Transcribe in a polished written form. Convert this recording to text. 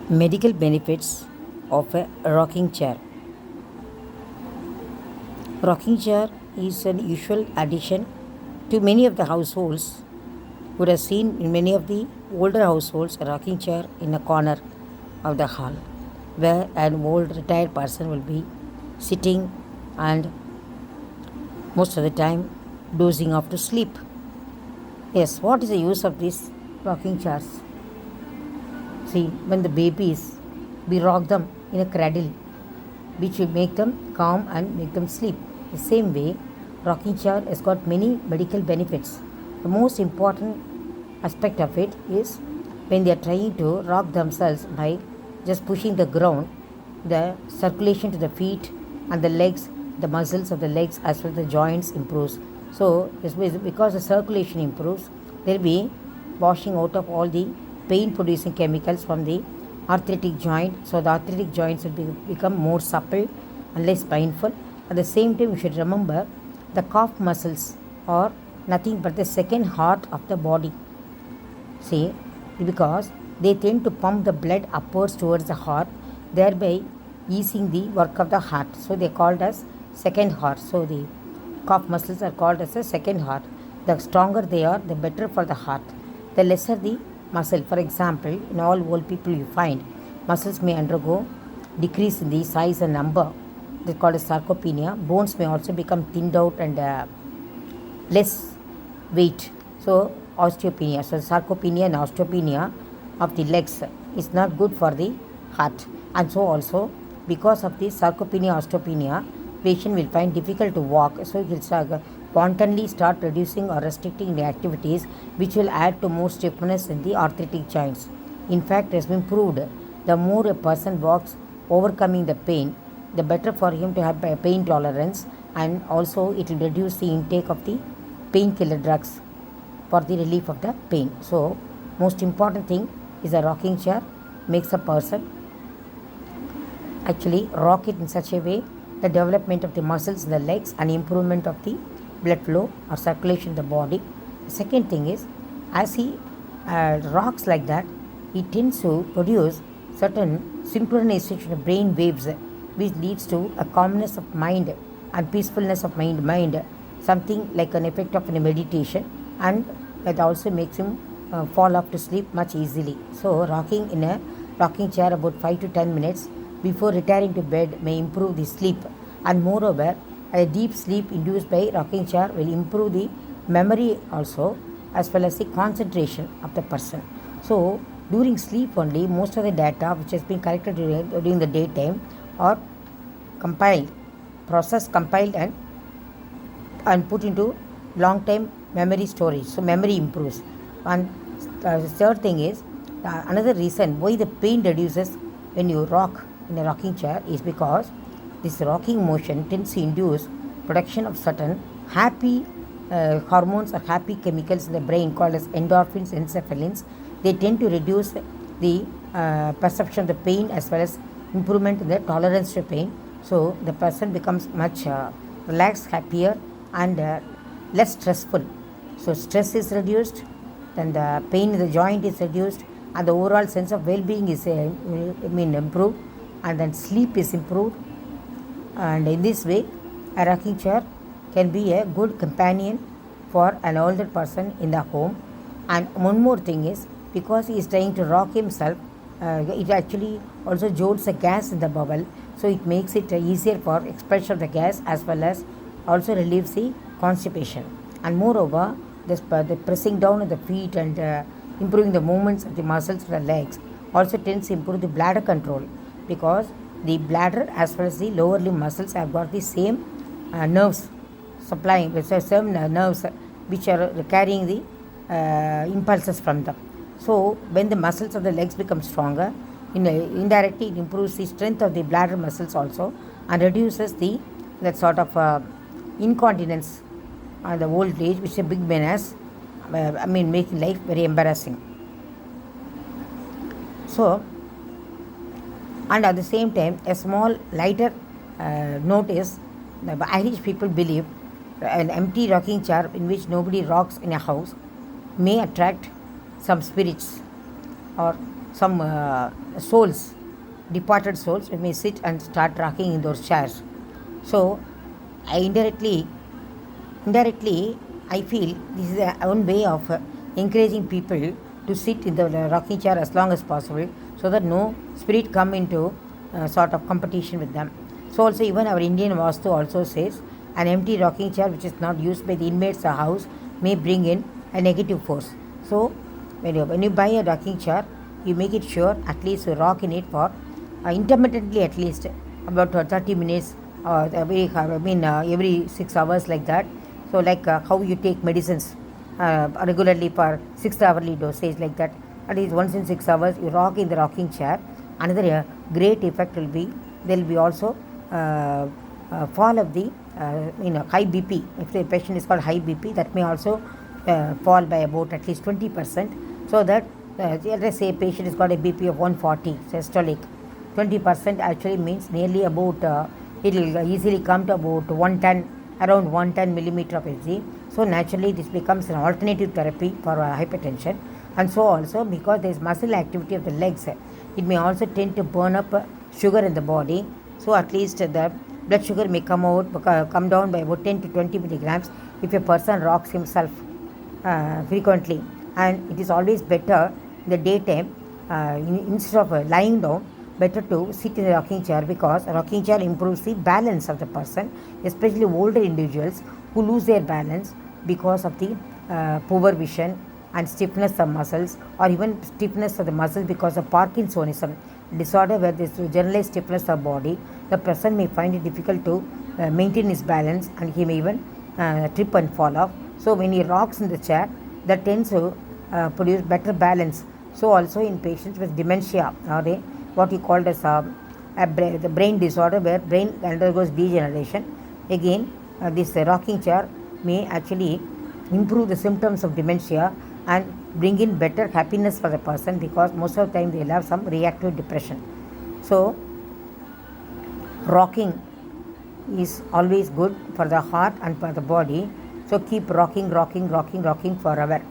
Medical benefits of a rocking chair. Rocking chair is an usual addition to many of the households. You would have seen in many of the older households a rocking chair in a corner of the hall where an old retired person will be sitting and most of the time dozing off to sleep. Yes, what is the use of these rocking chairs? See, when the babies, we rock them in a cradle, which will make them calm and make them sleep. The same way, rocking chair has got many medical benefits. The most important aspect of it is when they are trying to rock themselves by just pushing the ground, the circulation to the feet and the legs, the muscles of the legs as well as the joints improves. So, because the circulation improves, there will be washing out of all the pain producing chemicals from the arthritic joint. So, the arthritic joints will become more supple and less painful. At the same time, you should remember the calf muscles are nothing but the second heart of the body. See, because they tend to pump the blood upwards towards the heart, thereby easing the work of the heart. So, they are called as second heart. So, the calf muscles are called as a second heart. The stronger they are, the better for the heart. The lesser the muscle, for example, in all old people you find muscles may undergo decrease in the size and number. They are called as sarcopenia. Bones may also become thinned out and less weight. So osteopenia. So sarcopenia and osteopenia of the legs is not good for the heart. And so also because of the sarcopenia, osteopenia, patient will find difficult to walk. So it will wantonly start reducing or restricting the activities which will add to more stiffness in the arthritic joints. In fact, it has been proved the more a person walks overcoming the pain, the better for him to have pain tolerance, and also it will reduce the intake of the painkiller drugs for the relief of the pain. So, most important thing is a rocking chair makes a person actually rock it in such a way the development of the muscles in the legs and improvement of the blood flow or circulation in the body. The second thing is as he rocks like that, he tends to produce certain synchronization of brain waves which leads to a calmness of mind and peacefulness of mind, something like an effect of a meditation, and it also makes him fall off to sleep much easily. So rocking in a rocking chair about 5 to 10 minutes before retiring to bed may improve the sleep, and moreover a deep sleep induced by rocking chair will improve the memory also as well as the concentration of the person. So during sleep only most of the data which has been collected during the daytime are compiled, processed, compiled and put into long time memory storage. So memory improves. And the third thing is another reason why the pain reduces when you rock in a rocking chair is because this rocking motion tends to induce production of certain happy hormones or happy chemicals in the brain called as endorphins, encephalins. They tend to reduce the perception of the pain as well as improvement in the tolerance to pain. So the person becomes much relaxed, happier, and less stressful. So stress is reduced, then the pain in the joint is reduced, and the overall sense of well-being is improved, and then sleep is improved. And in this way, a rocking chair can be a good companion for an older person in the home. And one more thing is because he is trying to rock himself, it actually also jolts the gas in the bowel, so it makes it easier for expulsion of the gas as well as also relieves the constipation. And moreover, the pressing down of the feet and improving the movements of the muscles of the legs also tends to improve the bladder control, because the bladder as well as the lower limb muscles have got the same nerves supplying, the same nerves which are carrying the impulses from them. So when the muscles of the legs become stronger, indirectly it improves the strength of the bladder muscles also and reduces that sort of incontinence at the old age, which is a big menace, making life very embarrassing. So, and at the same time, a small lighter note is the Irish people believe an empty rocking chair in which nobody rocks in a house may attract some spirits. or some souls, departed souls, may sit and start rocking in those chairs. So I indirectly, I feel this is a one way of encouraging people to sit in the rocking chair as long as possible, so that no spirit come into sort of competition with them. So also even our Indian Vastu also says an empty rocking chair which is not used by the inmates of house may bring in a negative force. So when you buy a rocking chair, you make it sure at least you rock in it for intermittently, at least about 30 minutes, every 6 hours, like that. So like how you take medicines regularly for 6 hourly dosage, like that, at least once in 6 hours you rock in the rocking chair. Another great effect will be, there will be also fall of the high BP. If the patient is called high BP, that may also fall by about at least 20%. So that let us say a patient has got a BP of 140 systolic, 20% actually means nearly about it will easily come to about 110, around 110 millimeter of Hg. So naturally this becomes an alternative therapy for hypertension. And so also because there is muscle activity of the legs, it may also tend to burn up sugar in the body. So at least the blood sugar may come down by about 10 to 20 milligrams if a person rocks himself frequently. And it is always better in the daytime, instead of lying down, better to sit in the rocking chair, because a rocking chair improves the balance of the person, especially older individuals who lose their balance because of the poor vision and stiffness of muscles, or even stiffness of the muscles because of Parkinsonism disorder, where there is generalized stiffness of body. The person may find it difficult to maintain his balance, and he may even trip and fall off. So when he rocks in the chair, that tends to produce better balance. So also in patients with dementia, or what you called as the brain disorder, where brain undergoes degeneration, again this rocking chair may actually improve the symptoms of dementia and bring in better happiness for the person, because most of the time they will have some reactive depression. So rocking is always good for the heart and for the body. So keep rocking forever.